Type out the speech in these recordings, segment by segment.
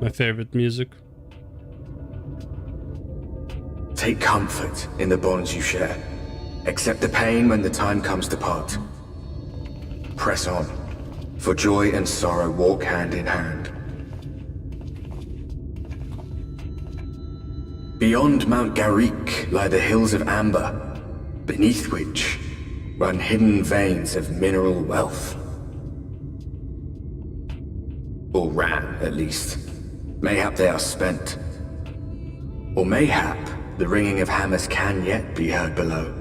My favorite music. Take comfort in the bonds you share. Accept the pain when the time comes to part. Press on, for joy and sorrow walk hand in hand. Beyond Mount Garrick lie the hills of amber, beneath which run hidden veins of mineral wealth. Or ran, at least. Mayhap they are spent. Or mayhap the ringing of hammers can yet be heard below.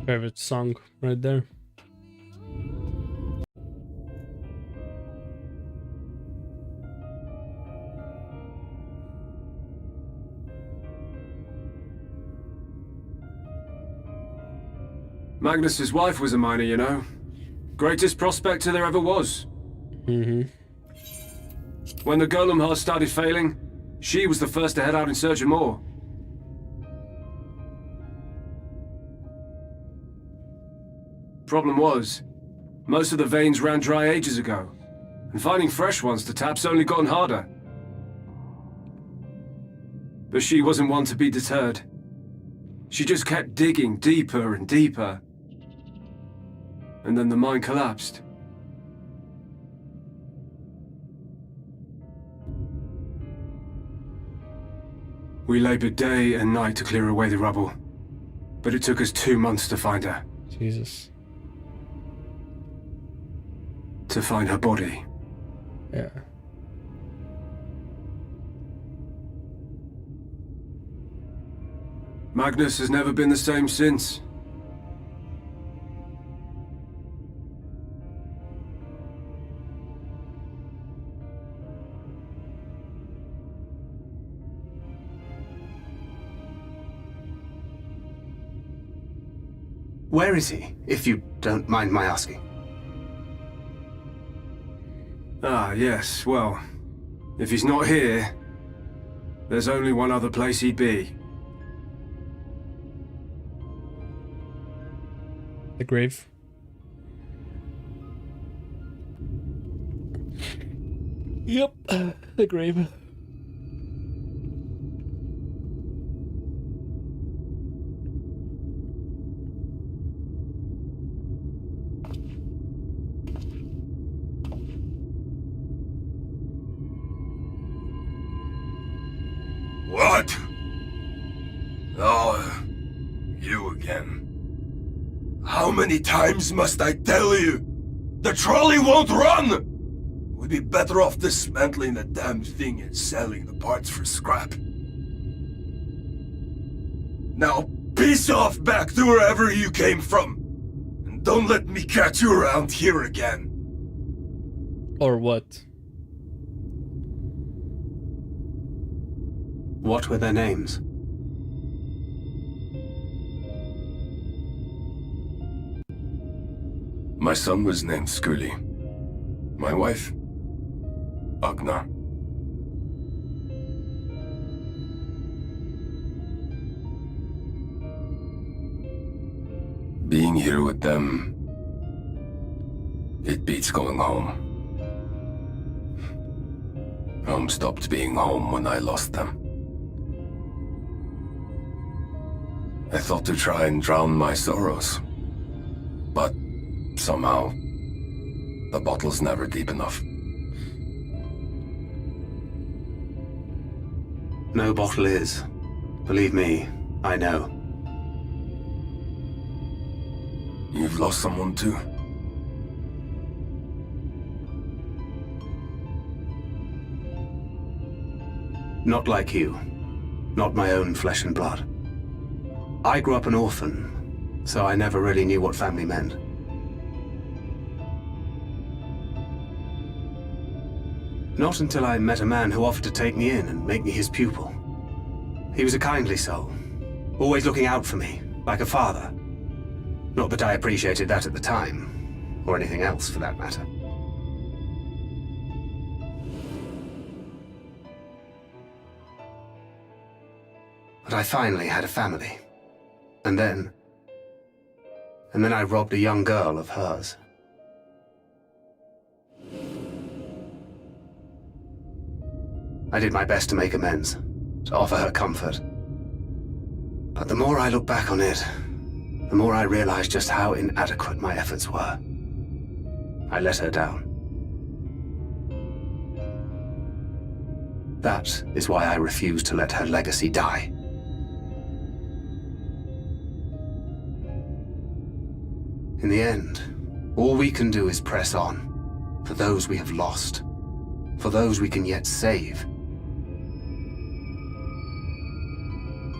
Favorite song right there. Magnus's wife was a miner, you know. Greatest prospector there ever was. Mm-hmm. When the golem heart started failing, she was the first to head out in search of more. Problem was, most of the veins ran dry ages ago, and finding fresh ones to tap's only gotten harder. But she wasn't one to be deterred. She just kept digging deeper and deeper. And then the mine collapsed. We labored day and night to clear away the rubble, but it took us 2 months to find her. Jesus. To find her body. Yeah. Magnus has never been the same since. Where is he, if you don't mind my asking? Ah, yes, well, if he's not here, there's only one other place he'd be. The grave. Yep, the grave. What? Oh, you again. How many times must I tell you? The trolley won't run! We'd be better off dismantling the damn thing and selling the parts for scrap. Now, piss off back to wherever you came from. And don't let me catch you around here again. Or what? What were their names? My son was named Scully. My wife, Agna. Being here with them, it beats going home. Home stopped being home when I lost them. I thought to try and drown my sorrows, but somehow, the bottle's never deep enough. No bottle is. Believe me, I know. You've lost someone too? Not like you. Not my own flesh and blood. I grew up an orphan, so I never really knew what family meant. Not until I met a man who offered to take me in and make me his pupil. He was a kindly soul, always looking out for me, like a father. Not that I appreciated that at the time, or anything else for that matter. But I finally had a family. And then I robbed a young girl of hers. I did my best to make amends, to offer her comfort. But the more I look back on it, the more I realize just how inadequate my efforts were. I let her down. That is why I refuse to let her legacy die. In the end, all we can do is press on, for those we have lost, for those we can yet save.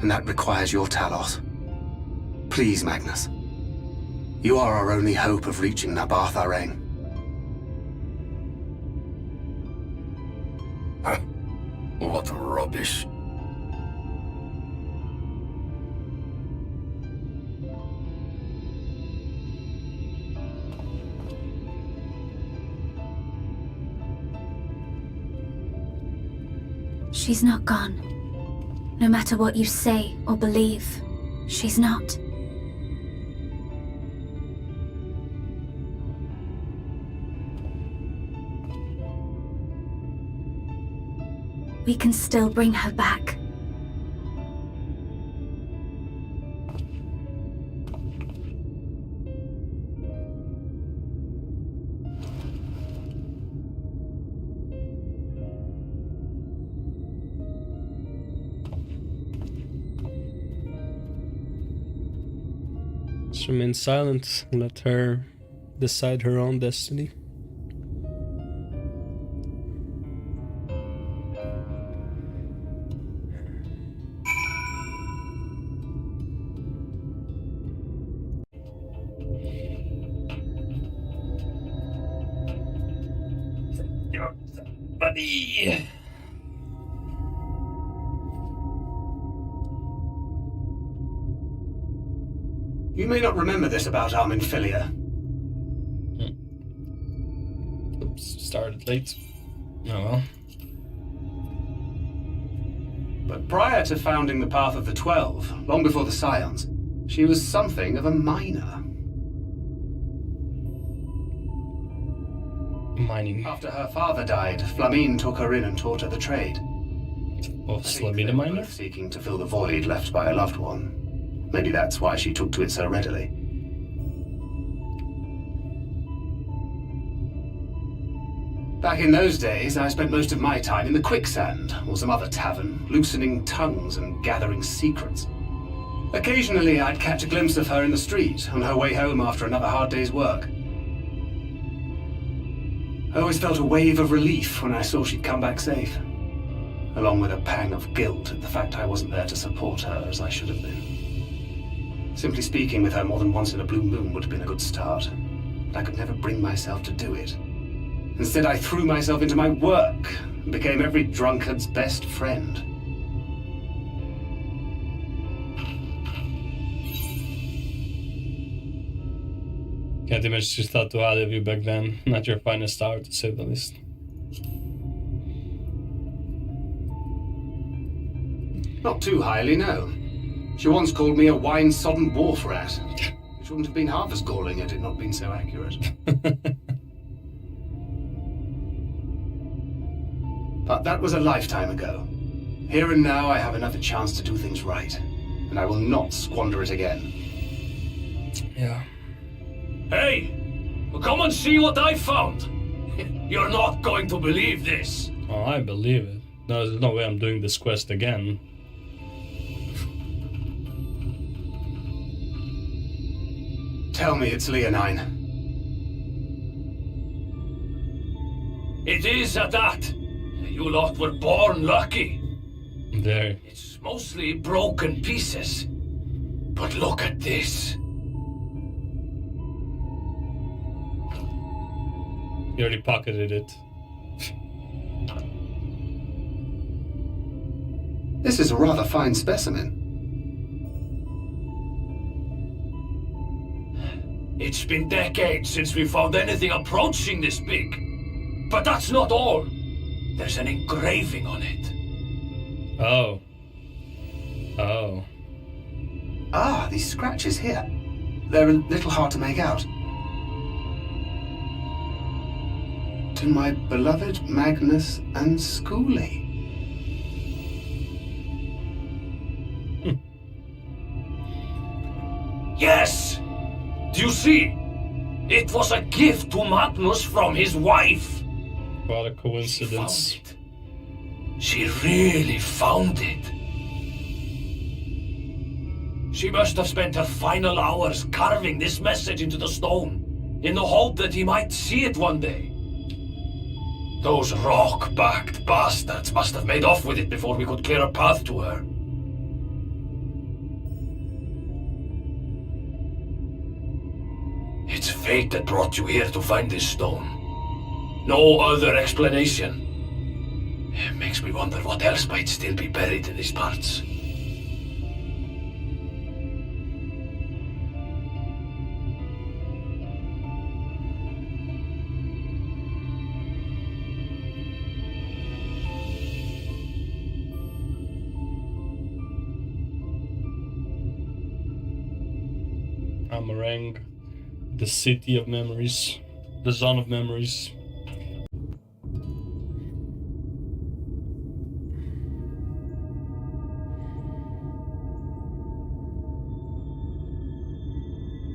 And that requires your Talos. Please, Magnus. You are our only hope of reaching Nabarth Areng. What rubbish. She's not gone. No matter what you say or believe, she's not. We can still bring her back. Just remain silent and let her decide her own destiny. Buddy! You may not remember this about Arminfilia. Oops, started late. Oh well. But prior to founding the Path of the 12, long before the Scions, she was something of a miner. Mining. After her father died, Flamine took her in and taught her the trade. Of I think Slamina they were miner? both seeking to fill the void left by a loved one. Maybe that's why she took to it so readily. Back in those days, I spent most of my time in the Quicksand, or some other tavern, loosening tongues and gathering secrets. Occasionally, I'd catch a glimpse of her in the street, on her way home after another hard day's work. I always felt a wave of relief when I saw she'd come back safe, along with a pang of guilt at the fact I wasn't there to support her as I should have been. Simply speaking with her more than once in a blue moon would have been a good start, but I could never bring myself to do it. Instead, I threw myself into my work and became every drunkard's best friend. Can't imagine she thought too highly of you back then. Not your finest hour, to say the least. Not too highly, no. She once called me a wine-sodden wharf rat, which wouldn't have been half as galling had it not been so accurate. But that was a lifetime ago. Here and now I have another chance to do things right, and I will not squander it again. Yeah. Hey! Come and see what I found! You're not going to believe this! Oh, I believe it. No, there's no way I'm doing this quest again. Tell me it's Leonine. It is at that! You lot were born lucky. There. It's mostly broken pieces. But look at this. You already pocketed it. This is a rather fine specimen. It's been decades since we found anything approaching this big. But that's not all. There's an engraving on it. Oh. Oh. Ah, these scratches here. They're a little hard to make out. To my beloved Magnus and Schoolie. Yes! Do you see? It was a gift to Magnus from his wife. What a coincidence. She found it. She really found it. She must have spent her final hours carving this message into the stone, in the hope that he might see it one day. Those rock-backed bastards must have made off with it before we could clear a path to her. It's fate that brought you here to find this stone. No other explanation. It makes me wonder what else might still be buried in these parts. Amarang, the city of memories, the zone of memories.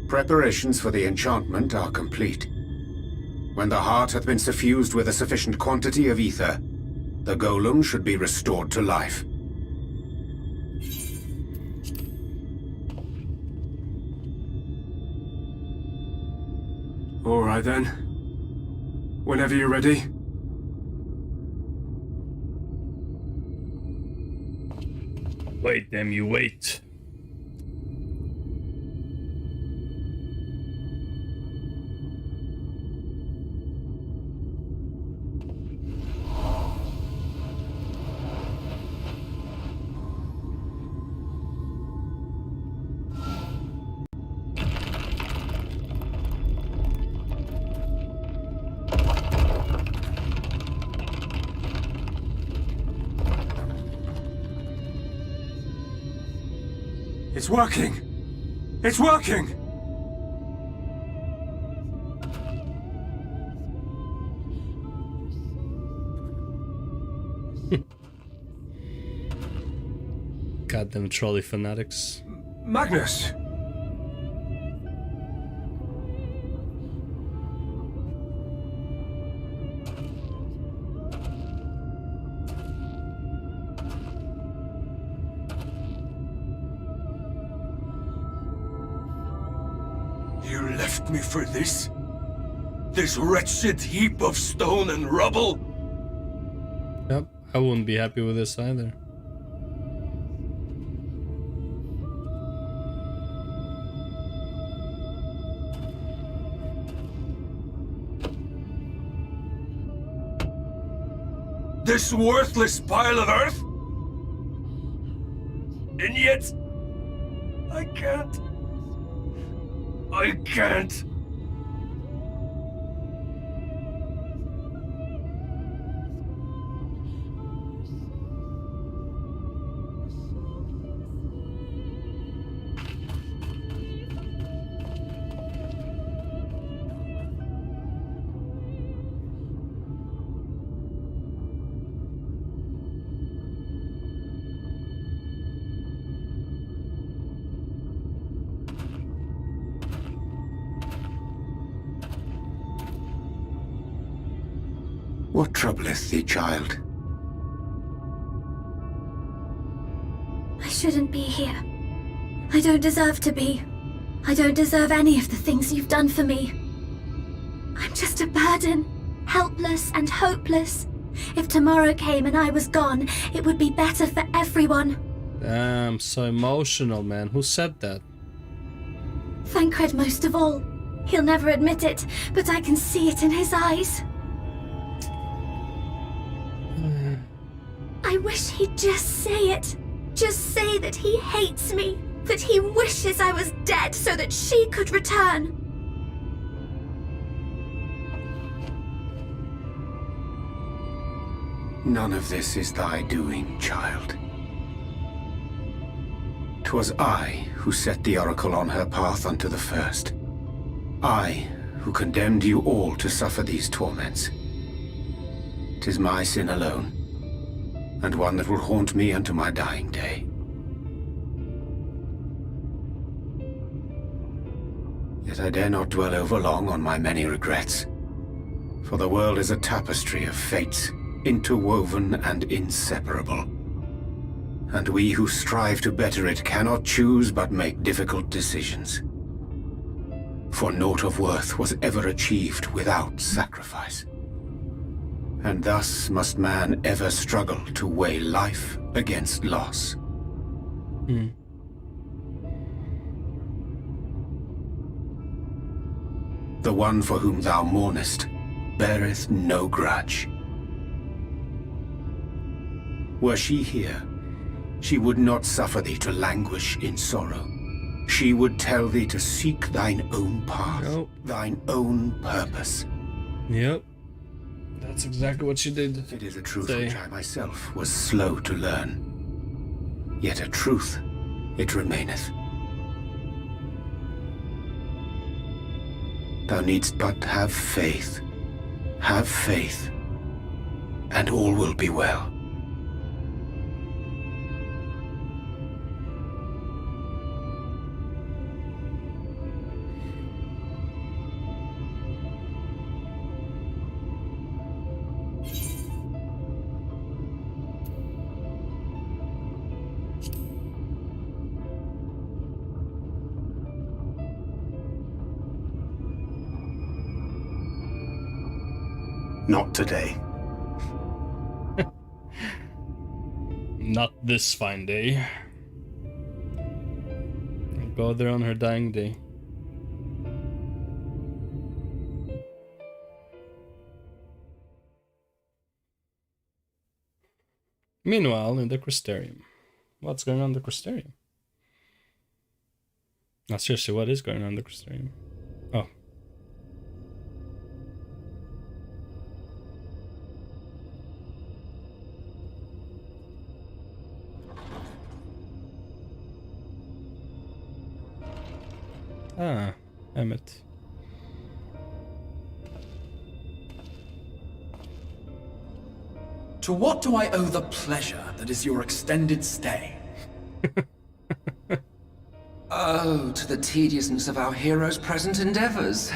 Preparations for the enchantment are complete. When the heart hath been suffused with a sufficient quantity of ether, the golem should be restored to life. All right then. Whenever you're ready. Wait, damn you, wait. It's working! It's working! Goddamn trolley fanatics. Magnus! You left me for this? This wretched heap of stone and rubble? Yep, I wouldn't be happy with this either. This worthless pile of earth? And yet, I can't. I can't. What troubleth thee, child? I shouldn't be here. I don't deserve to be. I don't deserve any of the things you've done for me. I'm just a burden, helpless and hopeless. If tomorrow came and I was gone, it would be better for everyone. Damn, so emotional, man. Who said that? Thancred most of all. He'll never admit it, but I can see it in his eyes. I wish he'd just say it. Just say that he hates me, that he wishes I was dead so that she could return. None of this is thy doing, child. 'Twas I who set the Oracle on her path unto the first. I who condemned you all to suffer these torments. 'Tis my sin alone, and one that will haunt me unto my dying day. Yet I dare not dwell over long on my many regrets, for the world is a tapestry of fates, interwoven and inseparable. And we who strive to better it cannot choose but make difficult decisions. For naught of worth was ever achieved without sacrifice. And thus must man ever struggle to weigh life against loss. The one for whom thou mournest beareth no grudge. Were she here, she would not suffer thee to languish in sorrow. She would tell thee to seek thine own path, Nope. thine own purpose. Yep. That's exactly what she did. It is a truth Say. which I myself was slow to learn. Yet a truth it remaineth. Thou needst but have faith, and all will be well. Not today. Not this fine day. I'll go there on her dying day. Meanwhile, in the Crystarium. What's going on in the Crystarium? Not seriously, what is going on in the Crystarium? Oh. Ah, Emmett. To what do I owe the pleasure that is your extended stay? Oh, to the tediousness of our hero's present endeavors.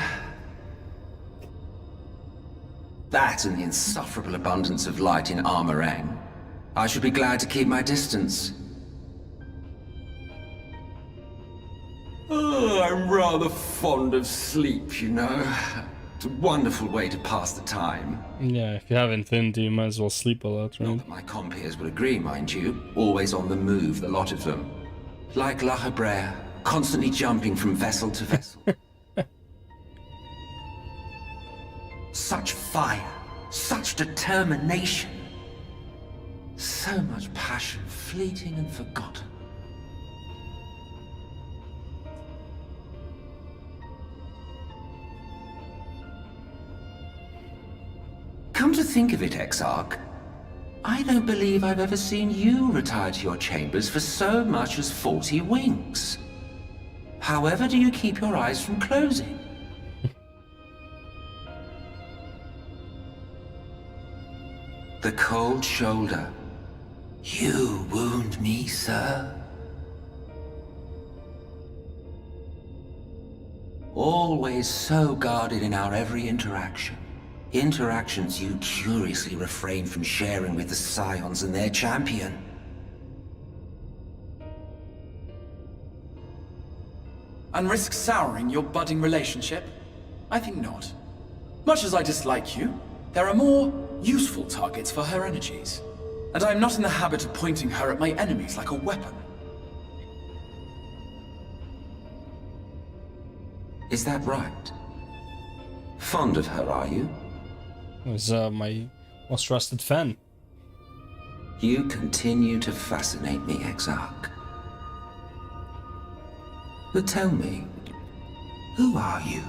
That and the insufferable abundance of light in Armorang. I should be glad to keep my distance. Oh, I'm rather fond of sleep, you know. It's a wonderful way to pass the time. Yeah, if you have Infinity, you might as well sleep a lot, Not right? that my compeers would agree, mind you. Always on the move, the lot of them. Like La Hebrea, constantly jumping from vessel to vessel. Such fire, such determination. So much passion, fleeting and forgotten. Come to think of it, Exarch, I don't believe I've ever seen you retire to your chambers for so much as 40 winks. However do you keep your eyes from closing? The cold shoulder. You wound me, sir. Always so guarded in our every interaction. Interactions you curiously refrain from sharing with the Scions and their champion. And risk souring your budding relationship? I think not. Much as I dislike you, there are more useful targets for her energies. And I am not in the habit of pointing her at my enemies like a weapon. Is that right? Fond of her, are you? Was my most trusted fan. You continue to fascinate me, Exarch. But tell me, who are you?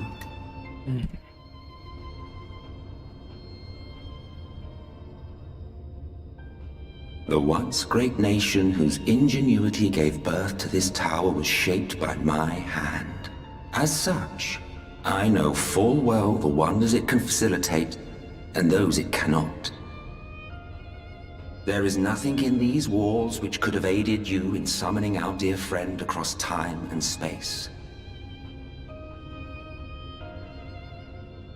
The once great nation whose ingenuity gave birth to this tower was shaped by my hand. As such, I know full well the wonders it can facilitate and those it cannot. There is nothing in these walls which could have aided you in summoning our dear friend across time and space.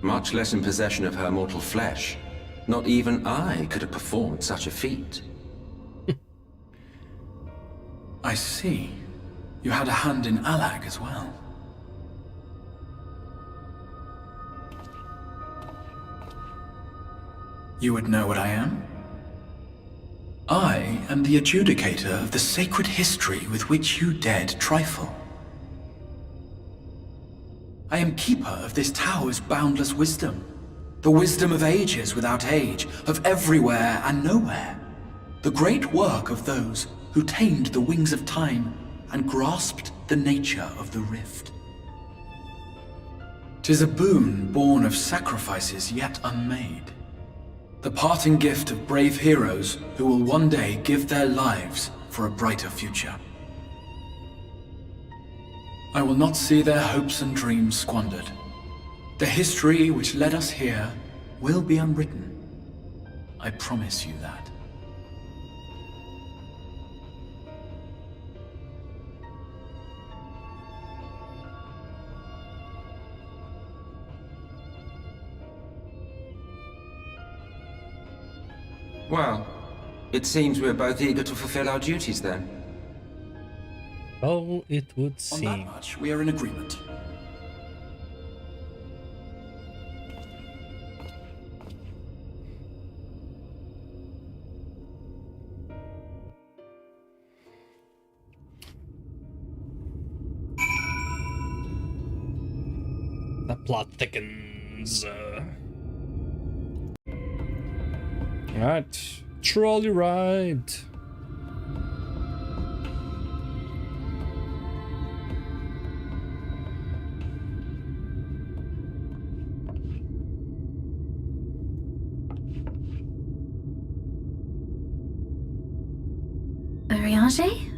Much less in possession of her mortal flesh. Not even I could have performed such a feat. I see. You had a hand in Alag as well. You would know what I am? I am the adjudicator of the sacred history with which you dared trifle. I am keeper of this tower's boundless wisdom. The wisdom of ages without age, of everywhere and nowhere. The great work of those who tamed the wings of time and grasped the nature of the rift. 'Tis a boon born of sacrifices yet unmade. The parting gift of brave heroes who will one day give their lives for a brighter future. I will not see their hopes and dreams squandered. The history which led us here will be unwritten. I promise you that. Well, it seems we're both eager to fulfill our duties then. Oh, it would On that seem. much, we are in agreement. The plot thickens. Alright, trolley ride. Urianger?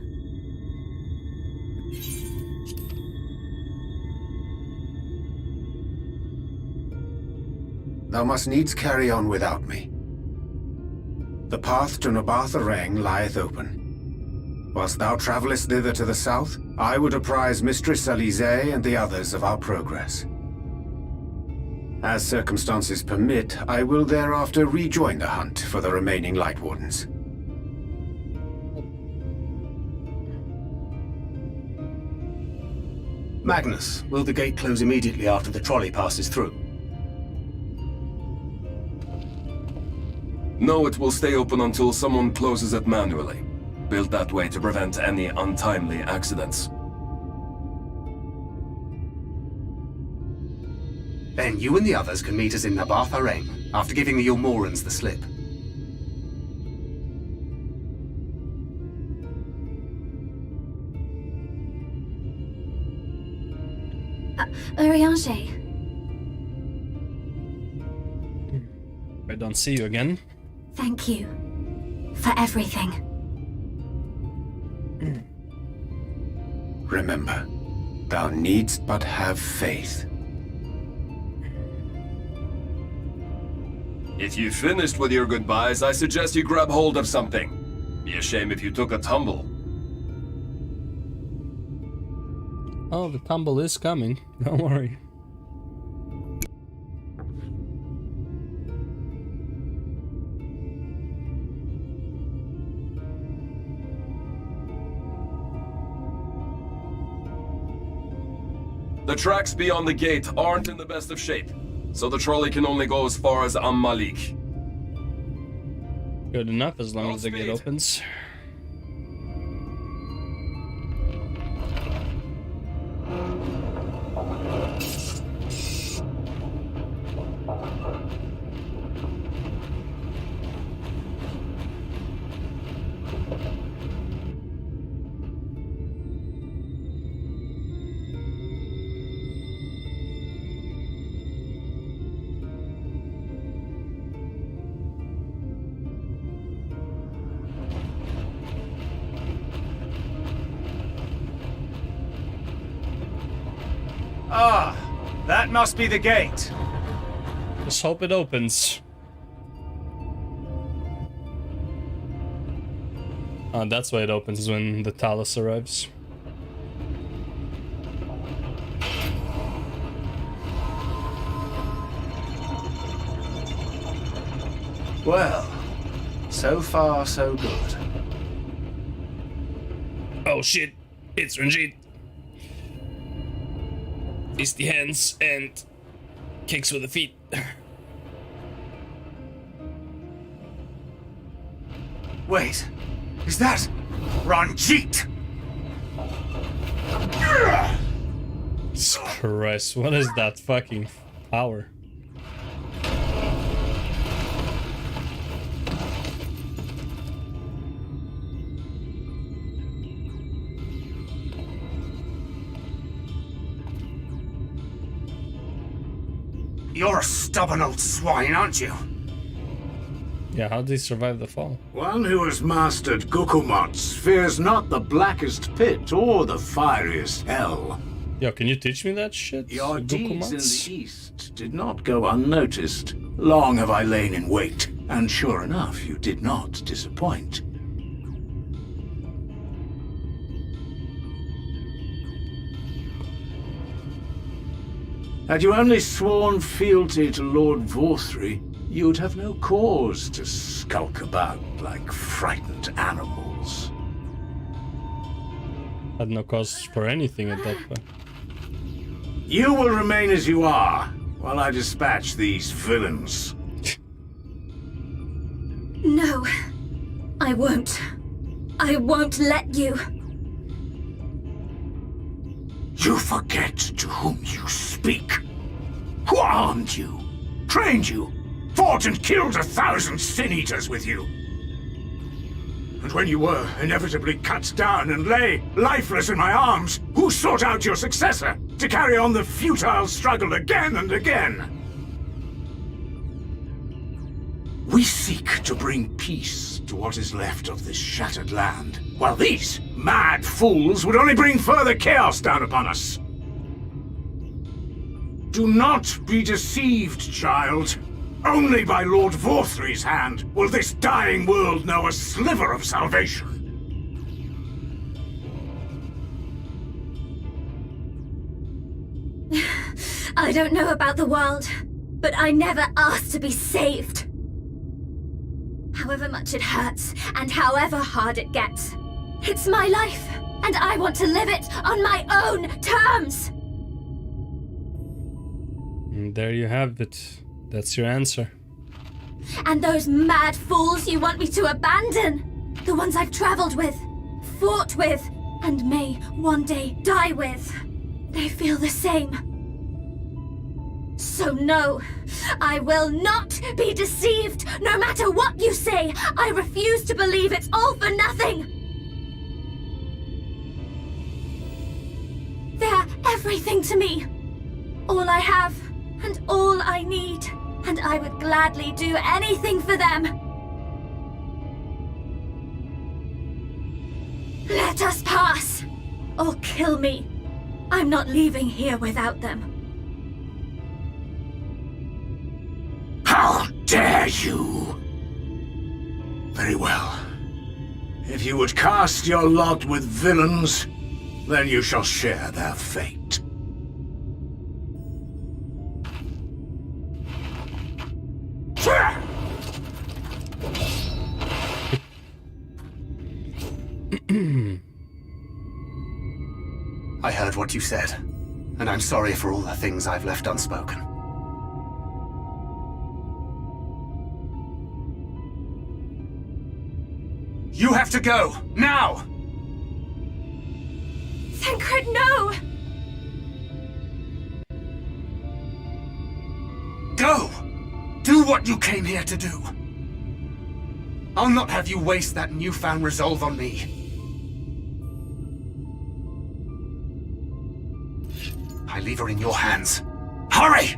Thou must needs carry on without me. The path to Nabartha Rang lieth open. Whilst thou travellest thither to the south, I would apprise Mistress Alize and the others of our progress. As circumstances permit, I will thereafter rejoin the hunt for the remaining Light Wardens. Magnus, will the gate close immediately after the trolley passes through? No, it will stay open until someone closes it manually. Built that way to prevent any untimely accidents. Then you and the others can meet us in Nabartha Rang, after giving the Ilmorans the slip. Urianger. I don't see you again. Thank you for everything. Remember, thou needst but have faith. If you finished with your goodbyes, I suggest you grab hold of something. Be a shame if you took a tumble. Oh, the tumble is coming. Don't worry. The tracks beyond the gate aren't in the best of shape, so the trolley can only go as far as Malik. Good enough as long as the gate Godspeed. opens. Ah, that must be the gate. Just hope it opens. Oh, that's why it opens when the Talus arrives. Well, so far so good. Oh shit, it's Ranjit. It's the hands and kicks with the feet. Wait, is that Ranjit? Jesus Christ, what is that fucking power? You're a stubborn old swine, aren't you? Yeah, how did he survive the fall? One who has mastered Gukumots fears not the blackest pit or the fieriest hell. Yo, can you teach me that shit? Your deeds in Gukumats? the east did not go unnoticed. Long have I lain in wait, and sure enough, you did not disappoint. Had you only sworn fealty to Lord Vorthry, you'd have no cause to skulk about like frightened animals. Had no cause for anything at that point. You will remain as you are, while I dispatch these villains. No, I won't. I won't let you. You forget to whom you speak. Who armed you, trained you, fought and killed 1,000 sin-eaters with you. And when you were inevitably cut down and lay lifeless in my arms, who sought out your successor to carry on the futile struggle again and again? We seek to bring peace to what is left of this shattered land, while these mad fools would only bring further chaos down upon us. Do not be deceived, child. Only by Lord Vorthry's hand will this dying world know a sliver of salvation. I don't know about the world, but I never asked to be saved. However much it hurts, and however hard it gets. It's my life, and I want to live it on my own terms! And there you have it. That's your answer. And those mad fools you want me to abandon? The ones I've traveled with, fought with, and may one day die with. They feel the same. So no, I will not be deceived, no matter what you say. I refuse to believe it's all for nothing. They're everything to me. All I have, and all I need. And I would gladly do anything for them. Let us pass, or kill me. I'm not leaving here without them. How dare you! Very well. If you would cast your lot with villains, then you shall share their fate. I heard what you said, and I'm sorry for all the things I've left unspoken. You have to go, now! Thancred, no! Go! Do what you came here to do. I'll not have you waste that newfound resolve on me. I leave her in your hands. Hurry!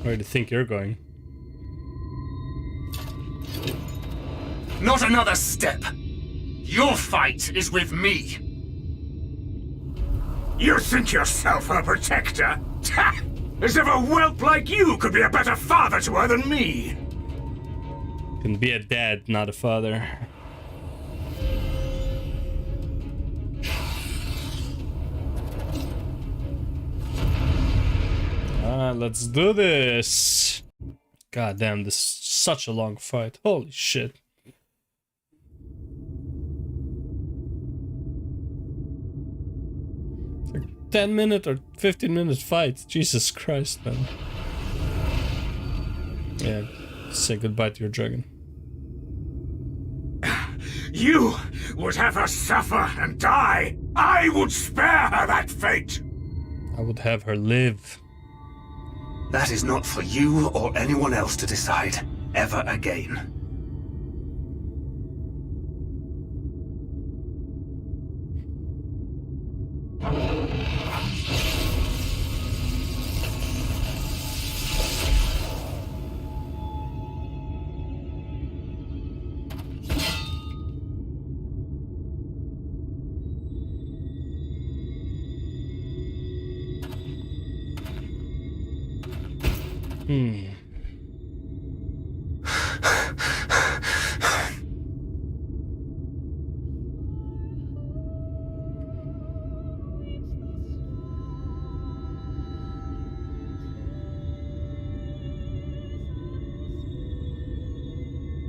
Where do you think you're going? Not another step. Your fight is with me. You think yourself her protector? Ha! As if a whelp like you could be a better father to her than me. Can be a dad, not a father. Let's do this. God damn, this is such a long fight. Holy shit. It's like 10-minute or 15-minute fight. Jesus Christ, man. Yeah, say goodbye to your dragon. You would have her suffer and die. I would spare her that fate. I would have her live. That is not for you or anyone else to decide ever again.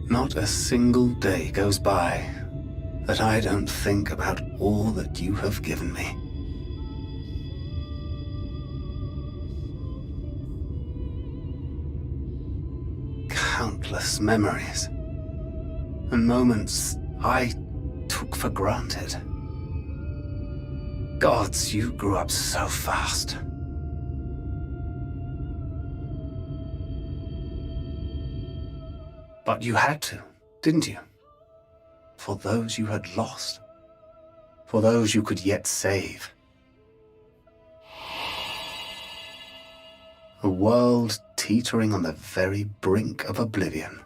Not a single day goes by that I don't think about all that you have given me. Countless memories and moments I took for granted. Gods, you grew up so fast. But you had to, didn't you? For those you had lost. For those you could yet save. A world teetering on the very brink of oblivion,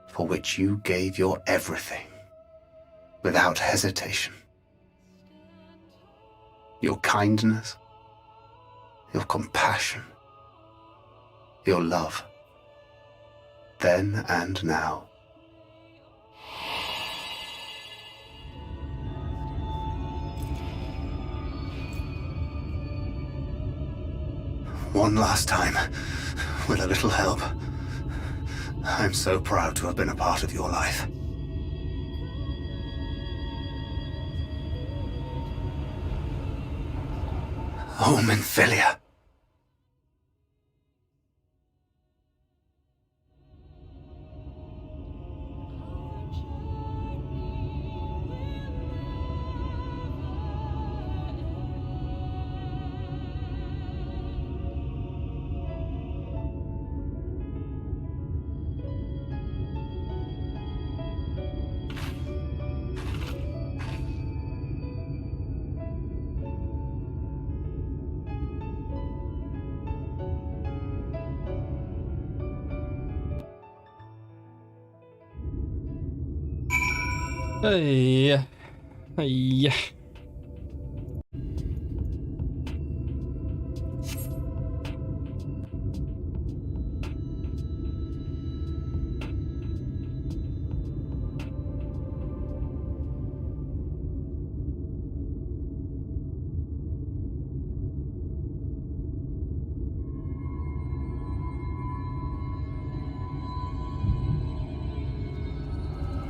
for which you gave your everything, without hesitation. Your kindness, your compassion, your love. Then and now. One last time, with a little help. I'm so proud to have been a part of your life. Oh, Minfilia. Hey, hey.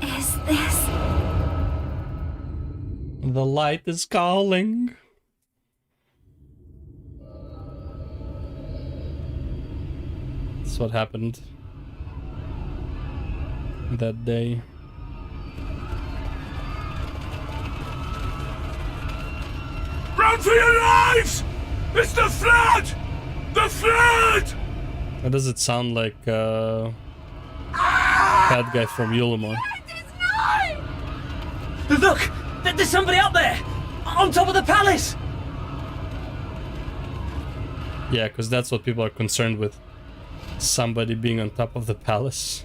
Is this... The light is calling. That's what happened that day. Run for your lives! It's the flood! The flood! Why does it sound like bad guy from Yulimon? Look! There's somebody up there! On top of the palace! Yeah, because that's what people are concerned with. Somebody being on top of the palace.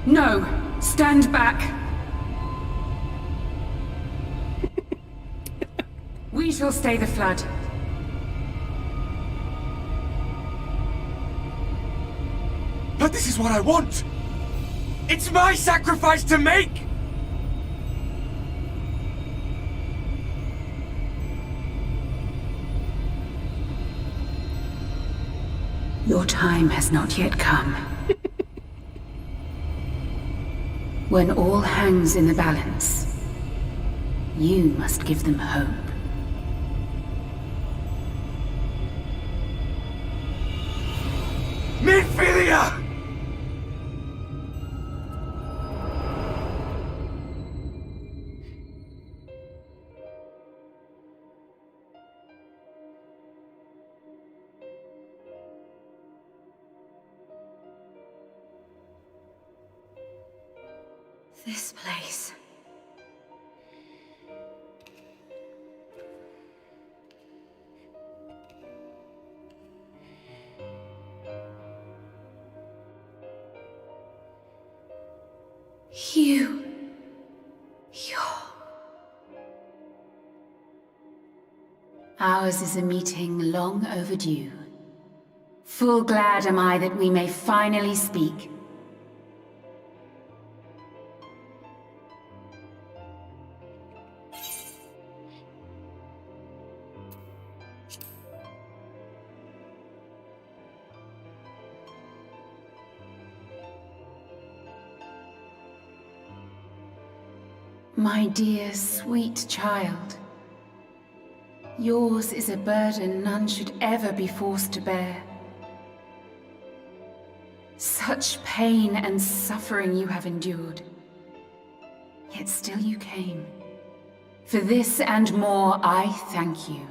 No! Stand back! We shall stay the flood. But this is what I want! It's my sacrifice to make! Your time has not yet come. When all hangs in the balance, you must give them hope. Midfilia! This place. You're... Ours is a meeting long overdue. Full glad am I that we may finally speak. My dear, sweet child. Yours is a burden none should ever be forced to bear. Such pain and suffering you have endured. Yet still you came. For this and more, I thank you.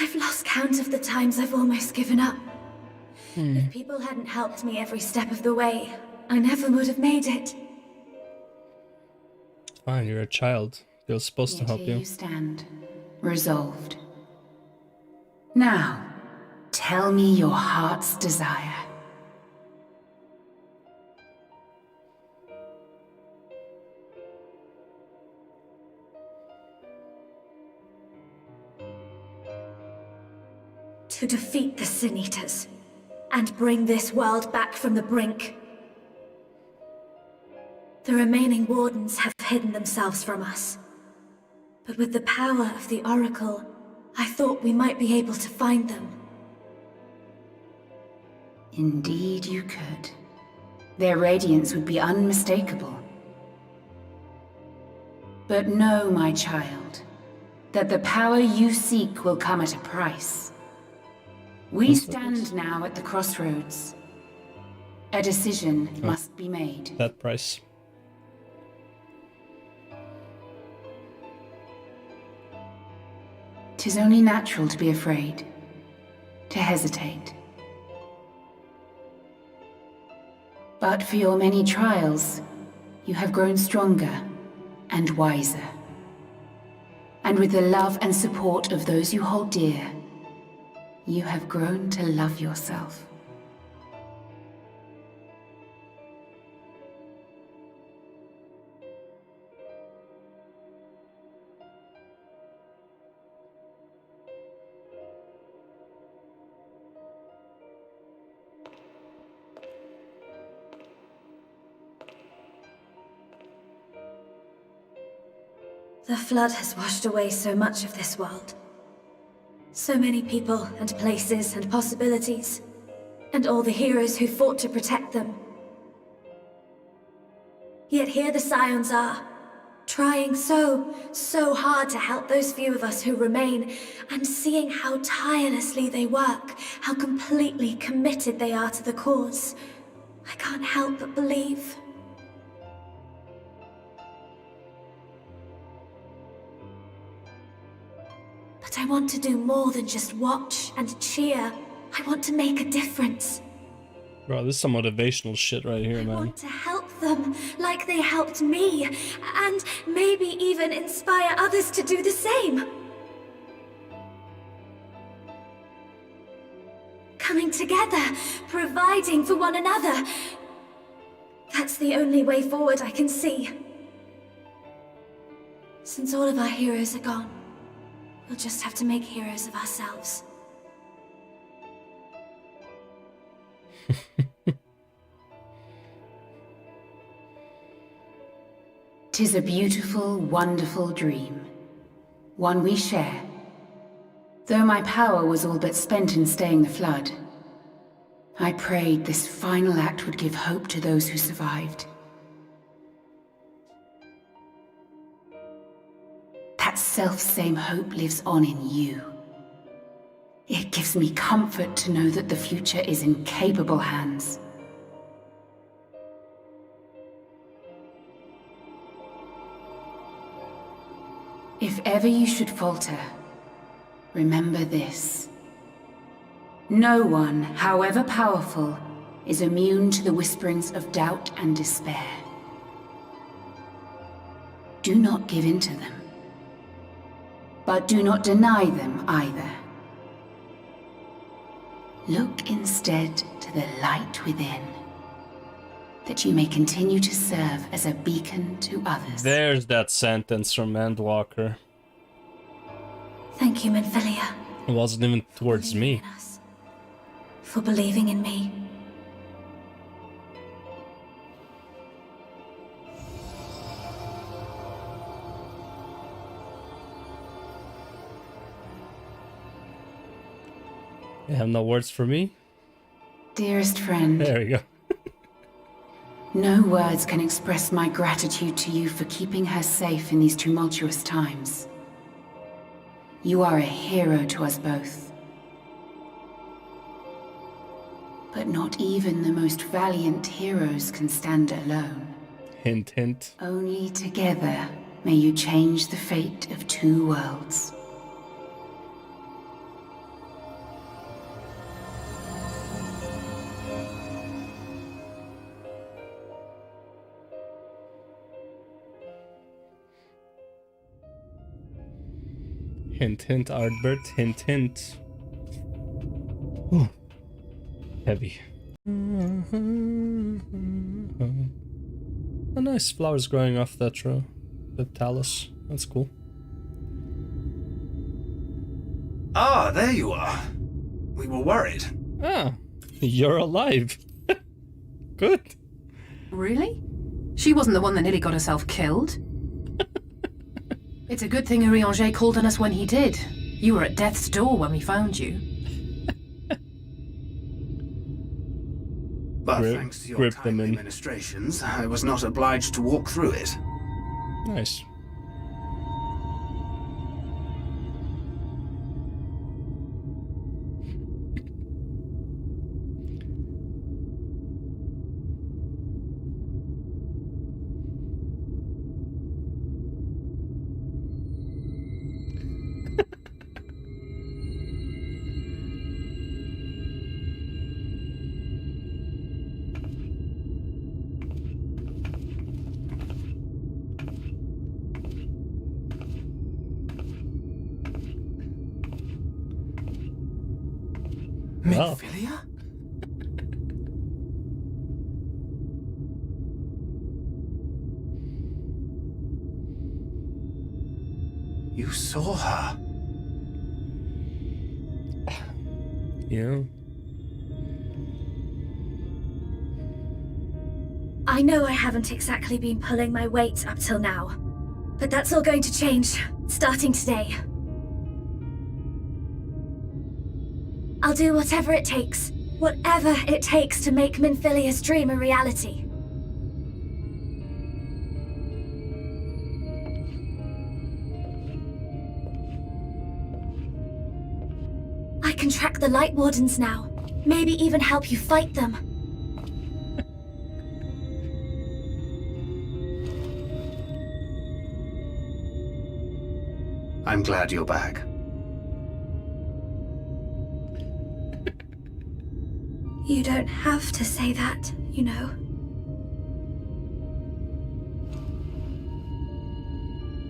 I've lost count of the times I've almost given up. If people hadn't helped me every step of the way, I never would have made it. Fine, you're a child. They're supposed to Yet help here you. you stand, resolved. Now, tell me your heart's desire. To defeat the Sin Eaters, and bring this world back from the brink. The remaining Wardens have hidden themselves from us. But with the power of the Oracle, I thought we might be able to find them. Indeed you could. Their radiance would be unmistakable. But know, my child, that the power you seek will come at a price. We stand now at the crossroads. A decision must be made. That price. 'Tis only natural to be afraid, to hesitate. But for your many trials, you have grown stronger and wiser. And with the love and support of those you hold dear, you have grown to love yourself. The flood has washed away so much of this world. So many people and places and possibilities. And all the heroes who fought to protect them. Yet here the Scions are, trying so hard to help those few of us who remain, and seeing how tirelessly they work, how completely committed they are to the cause. I can't help but believe. But I want to do more than just watch and cheer. I want to make a difference. Bro, this is some motivational shit right here, man. I want to help them like they helped me, and maybe even inspire others to do the same. Coming together, providing for one another. That's the only way forward I can see. Since all of our heroes are gone, we'll just have to make heroes of ourselves. 'Tis a beautiful, wonderful dream. One we share. Though my power was all but spent in staying the flood, I prayed this final act would give hope to those who survived. That self-same hope lives on in you. It gives me comfort to know that the future is in capable hands. If ever you should falter, remember this. No one, however powerful, is immune to the whisperings of doubt and despair. Do not give in to them. But do not deny them either. Look instead to the light within, that you may continue to serve as a beacon to others. There's that sentence from Endwalker. Thank you, Minfilia. It wasn't even towards me. For believing in me. You have no words for me? Dearest friend. There we go. No words can express my gratitude to you for keeping her safe in these tumultuous times. You are a hero to us both. But not even the most valiant heroes can stand alone. Hint, hint. Only together may you change the fate of two worlds. Hint, hint, Ardbert. Hint, hint. Ooh. Heavy. Oh, nice flowers growing off that row. The talus. That's cool. Ah, there you are. We were worried. Ah, you're alive. Good. Really? She wasn't the one that nearly got herself killed. It's a good thing Urianger called on us when he did. You were at death's door when we found you. But thanks to your timely ministrations, I was not obliged to walk through it. Nice. Minfilia? You saw her? Yeah. I know I haven't exactly been pulling my weight up till now. But that's all going to change, starting today. I'll do whatever it takes to make Minfilia's dream a reality. I can track the Light Wardens now. Maybe even help you fight them. I'm glad you're back. You don't have to say that, you know.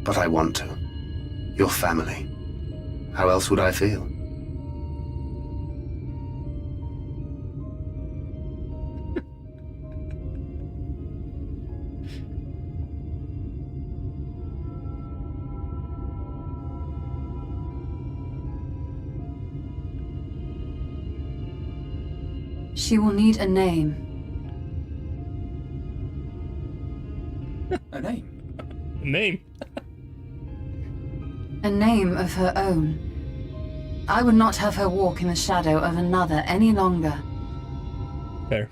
But I want to. Your family. How else would I feel? She will need a name. A name? A name? A name of her own. I would not have her walk in the shadow of another any longer. Fair.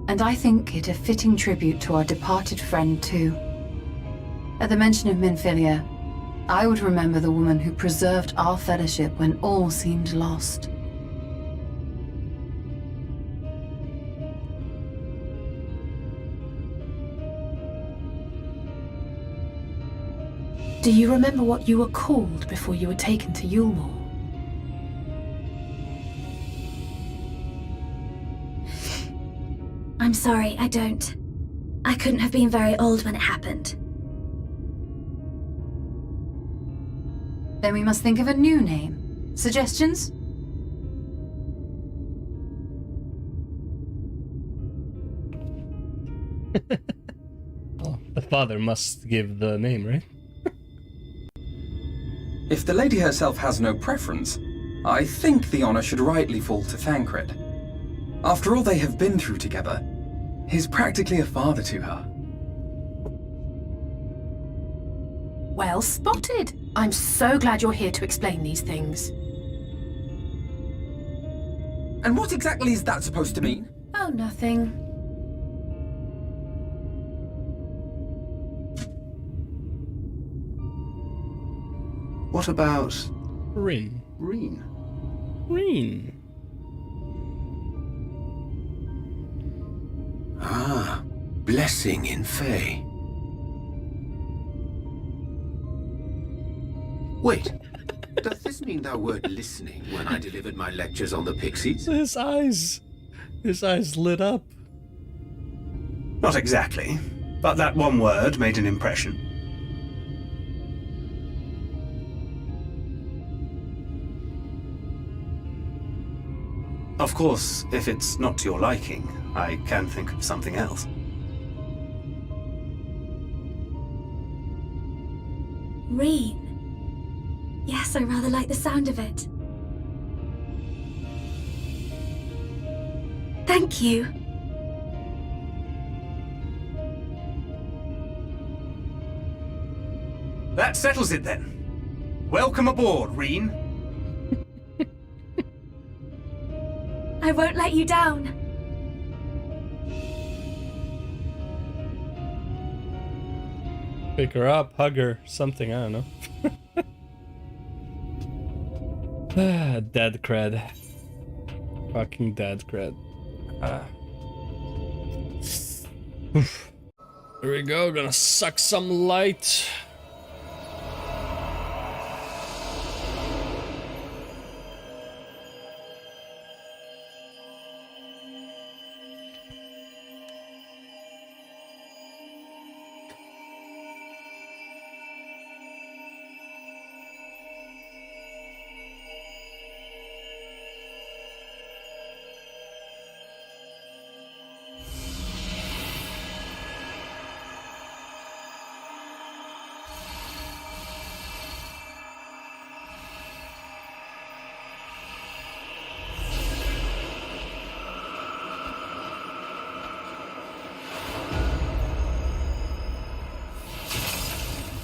And I think it a fitting tribute to our departed friend, too. At the mention of Minfilia, I would remember the woman who preserved our fellowship when all seemed lost. Do you remember what you were called before you were taken to Yulmore? I'm sorry, I don't. I couldn't have been very old when it happened. Then we must think of a new name. Suggestions? Oh, the father must give the name, right? If the lady herself has no preference, I think the honor should rightly fall to Thancred. After all they have been through together, he's practically a father to her. Well spotted. I'm so glad you're here to explain these things. And what exactly is that supposed to mean? Oh, nothing. What about... Rin. Reen? Rin. Ah, blessing in Fae. Wait, does this mean thou wert listening when I delivered my lectures on the pixies? His eyes lit up. Not exactly, but that one word made an impression. Of course, if it's not to your liking, I can think of something else. Reen. Yes, I rather like the sound of it. Thank you. That settles it then. Welcome aboard, Reen. I won't let you down. Pick her up, hug her, something, I don't know. Dead cred. Fucking dead cred. Here we go, gonna suck some light.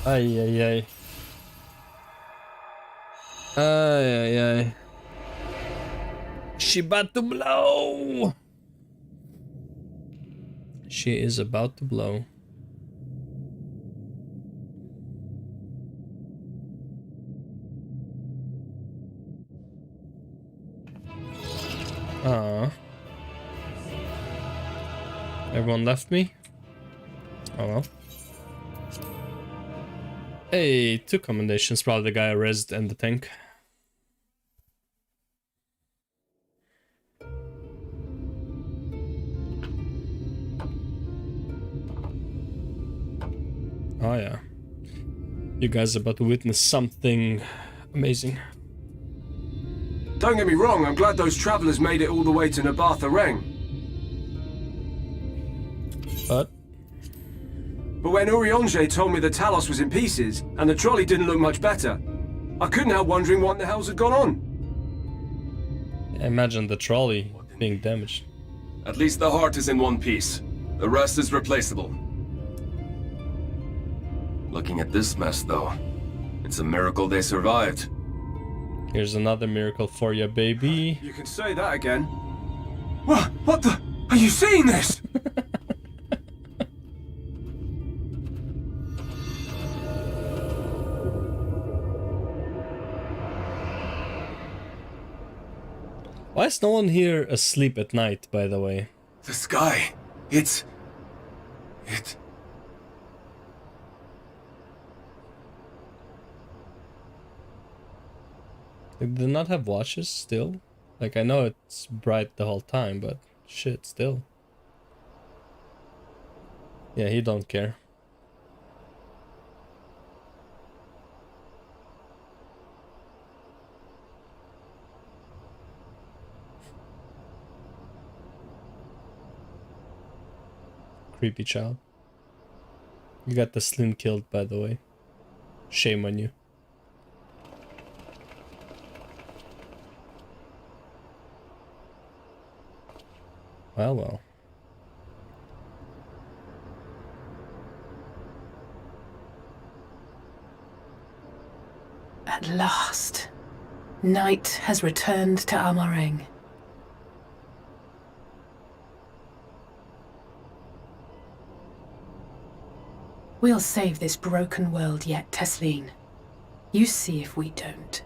Ay, ay, ay. Ay, ay, ay. She about to blow. She is about to blow. Everyone left me? Oh well. Hey, 2 commendations, probably the guy I rezzed and the tank. Oh yeah. You guys are about to witness something amazing. Don't get me wrong, I'm glad those travelers made it all the way to Nabatha Reng. But when Urianger told me the Talos was in pieces, and the trolley didn't look much better, I couldn't help wondering what the hell's had gone on. imagine the trolley being damaged. At least the heart is in one piece. The rest is replaceable. Looking at this mess, though, it's a miracle they survived. Here's another miracle for you, baby. You can say that again. What the? Are you seeing this? Why is no one here asleep at night, by the way? The sky, it... They do not have watches still? Like, I know it's bright the whole time, but shit, still. Yeah, he don't care. Creepy child. You got the Slim killed, by the way. Shame on you. Well. At last, night has returned to Amareng. We'll save this broken world yet, Tesleen. You see if we don't.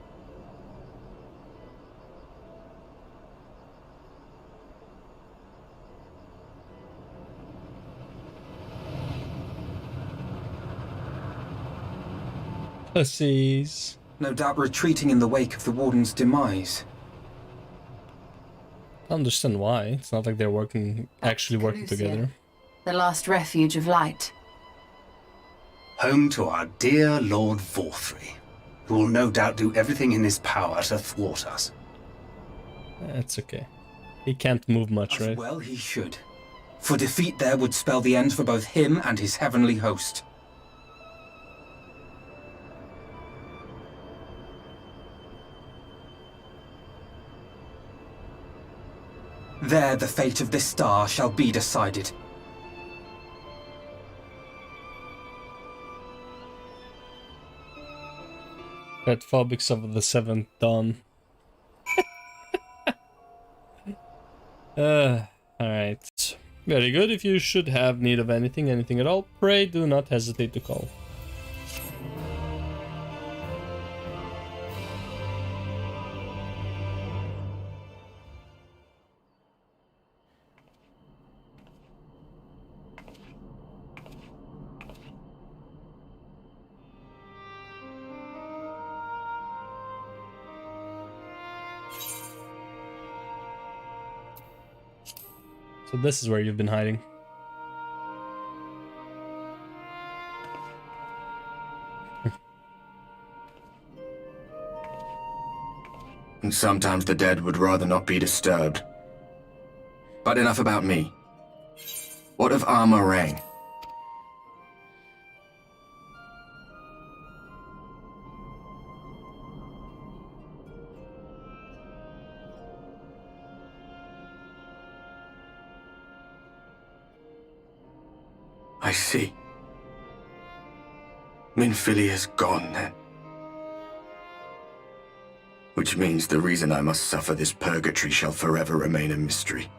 Pussies. No doubt retreating in the wake of the Warden's demise. I understand why. It's not like they're actually working together. The last refuge of light. Home to our dear Lord Vorthry, who will no doubt do everything in his power to thwart us. That's okay. He can't move much, right? Well, he should. For defeat there would spell the end for both him and his heavenly host. There the fate of this star shall be decided. Red phobics of the 7th dawn. Alright. Very good. If you should have need of anything at all, pray do not hesitate to call. So this is where you've been hiding. And sometimes the dead would rather not be disturbed. But enough about me. What of Amareng? I see. Minfilia's gone then. Which means the reason I must suffer this purgatory shall forever remain a mystery.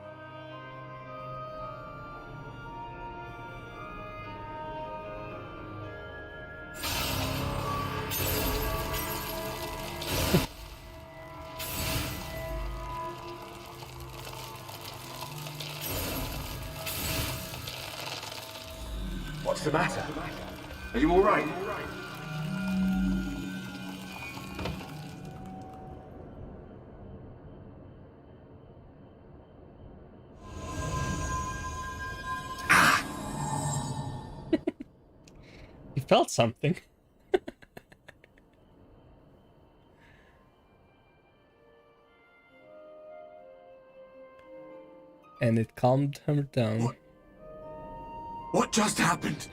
What's the matter? Are you all right? He felt something. And it calmed her down. What just happened?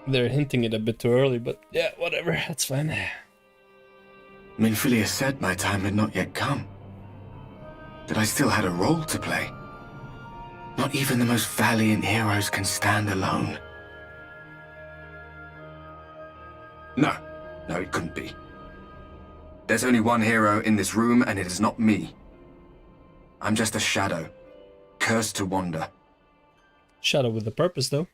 They're hinting it a bit too early, but yeah, whatever, that's fine. Minfilia said my time had not yet come. That I still had a role to play. Not even the most valiant heroes can stand alone. No, it couldn't be. There's only one hero in this room, and it is not me. I'm just a shadow, cursed to wander. Shadow with a purpose, though.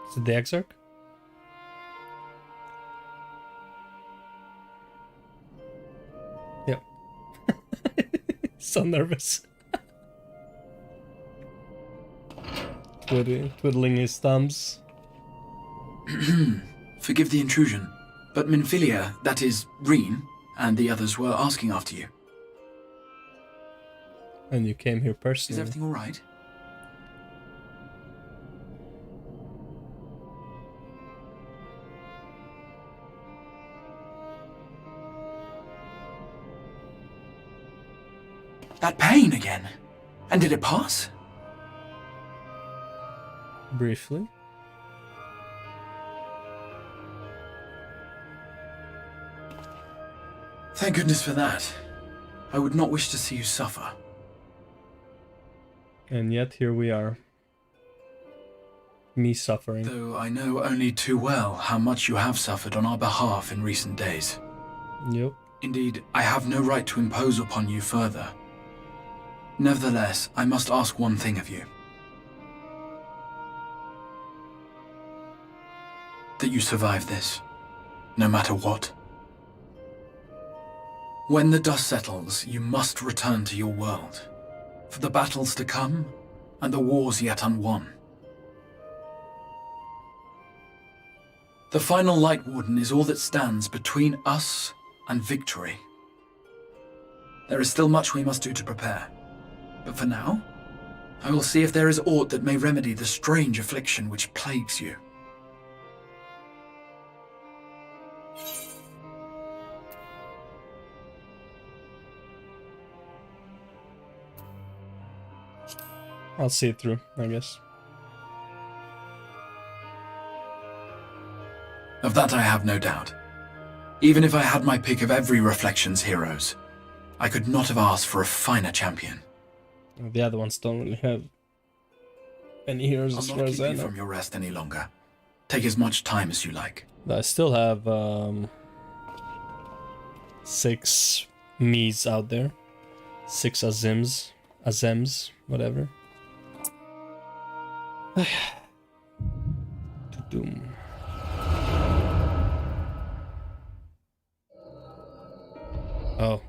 Is it the Exarch? Yep. So nervous. Twiddling his thumbs. Forgive the intrusion, but Minfilia, that is, Reen, and the others were asking after you. And you came here Is personally. everything all right? That pain again. And did it pass? Briefly. Thank goodness for that. I would not wish to see you suffer. And yet here we are. Me suffering. Though I know only too well how much you have suffered on our behalf in recent days. Yep. Indeed, I have no right to impose upon you further. Nevertheless, I must ask one thing of you. That you survive this, no matter what. When the dust settles, you must return to your world, for the battles to come, and the wars yet unwon. The final Light Warden is all that stands between us and victory. There is still much we must do to prepare. But for now, I will see if there is aught that may remedy the strange affliction which plagues you. I'll see it through, I guess. Of that I have no doubt. Even if I had my pick of every Reflections heroes, I could not have asked for a finer champion. The other ones don't really have any heroes as I'll far not as keep I you know. from your rest any longer. Take as much time as you like. I still have 6 Mies out there. 6 Azems, whatever. Doom. Oh.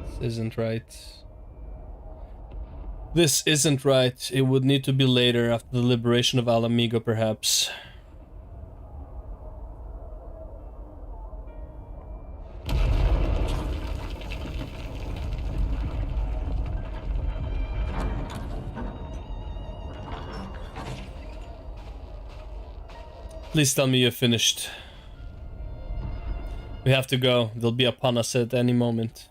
This isn't right. This isn't right. It would need to be later, after the liberation of Alamigo, perhaps. Please tell me you're finished. We have to go. They'll be upon us at any moment.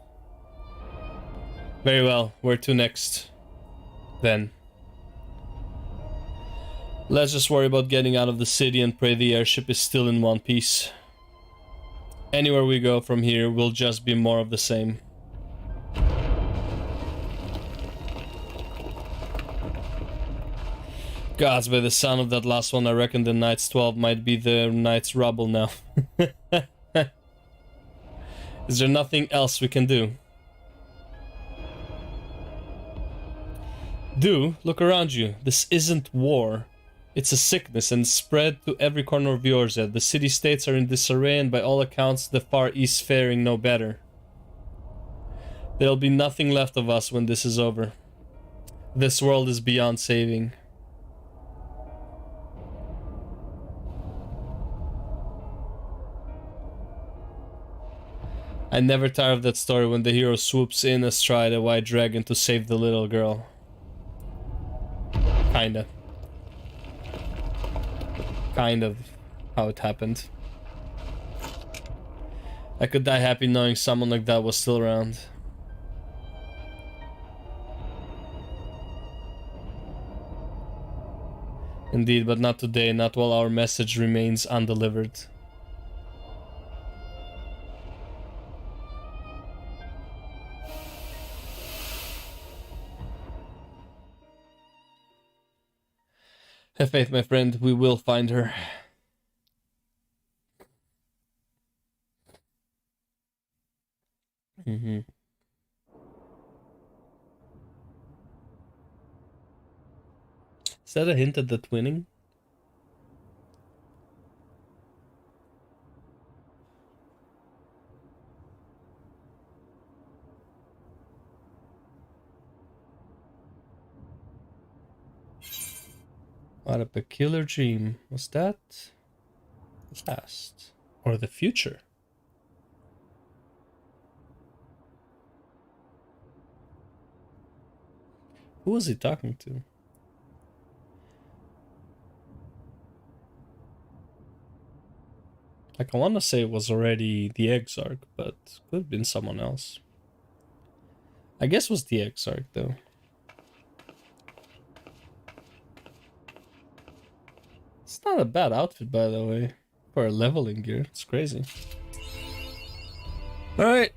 Very well. Where to next? Then. Let's just worry about getting out of the city and pray the airship is still in one piece. Anywhere we go from here will just be more of the same. Gods, by the sound of that last one, I reckon the Knight's 12 might be the Knight's rubble now. Is there nothing else we can do? Look around you. This isn't war. It's a sickness and spread to every corner of Eorzea. The city-states are in disarray and by all accounts the Far East faring no better. There'll be nothing left of us when this is over. This world is beyond saving. I never tire of that story when the hero swoops in astride a white dragon to save the little girl. Kinda how it happened. I could die happy knowing someone like that was still around. Indeed, but not today, not while our message remains undelivered. Have faith, my friend, we will find her. Is that a hint at the twinning? What a peculiar dream. Was that the past or the future? Who was he talking to? Like, I want to say it was already the Exarch, but could have been someone else. I guess it was the Exarch, though. It's not a bad outfit, by the way, for a leveling gear. It's crazy. All right.